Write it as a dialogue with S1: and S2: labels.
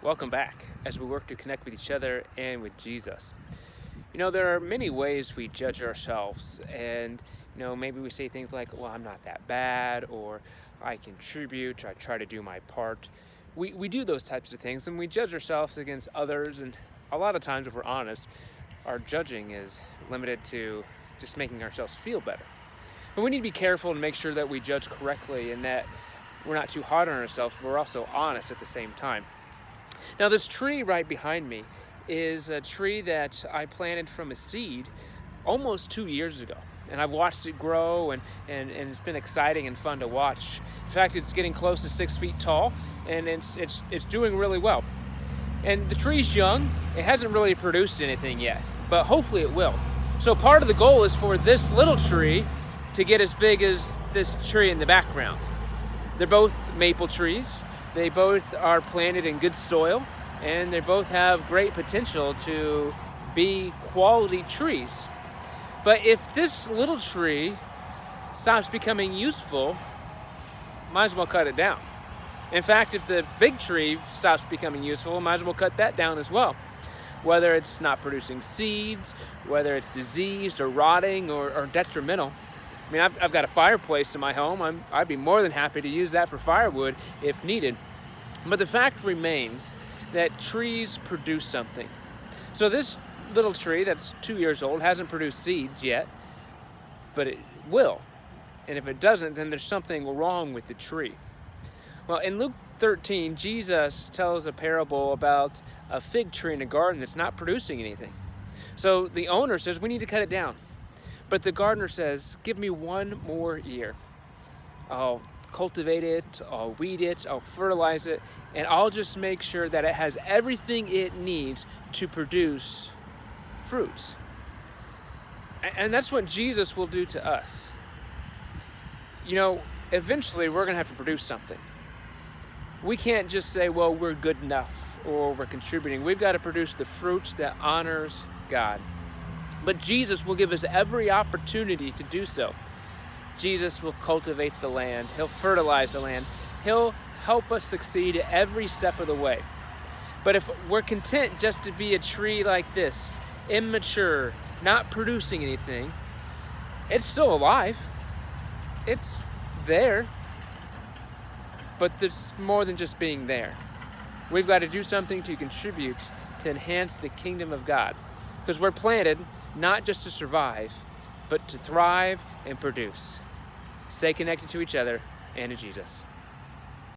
S1: Welcome back as we work to connect with each other and with Jesus. There are many ways we judge ourselves, and maybe we say things like, well, I'm not that bad, or I contribute, or I try to do my part. We do those types of things, and we judge ourselves against others, and a lot of times, if we're honest, our judging is limited to just making ourselves feel better. But we need to be careful and make sure that we judge correctly and that we're not too hard on ourselves, but we're also honest at the same time. Now, this tree right behind me is a tree that I planted from a seed almost 2 years ago. And I've watched it grow, and it's been exciting and fun to watch. In fact, it's getting close to 6 feet tall, and it's doing really well. And the tree's young. It hasn't really produced anything yet, but hopefully it will. So part of the goal is for this little tree to get as big as this tree in the background. They're both maple trees. They both are planted in good soil, and they both have great potential to be quality trees. But if this little tree stops becoming useful, might as well cut it down. In fact, if the big tree stops becoming useful, might as well cut that down as well. Whether it's not producing seeds, whether it's diseased or rotting or detrimental. I mean, I've got a fireplace in my home. I'd be more than happy to use that for firewood if needed. But the fact remains that trees produce something. So this little tree that's 2 years old hasn't produced seeds yet, but it will. And if it doesn't, then there's something wrong with the tree. Well, in Luke 13, Jesus tells a parable about a fig tree in a garden that's not producing anything. So the owner says, we need to cut it down. But the gardener says, give me one more year. I'll cultivate it, I'll weed it, I'll fertilize it, and I'll just make sure that it has everything it needs to produce fruits. And that's what Jesus will do to us. Eventually we're going to have to produce something. We can't just say, well, we're good enough or we're contributing. We've got to produce the fruit that honors God. But Jesus will give us every opportunity to do so. Jesus will cultivate the land. He'll fertilize the land. He'll help us succeed every step of the way. But if we're content just to be a tree like this, immature, not producing anything, it's still alive. It's there. But there's more than just being there. We've got to do something to contribute to enhance the kingdom of God. Because we're planted not just to survive, but to thrive and produce. Stay connected to each other and to Jesus.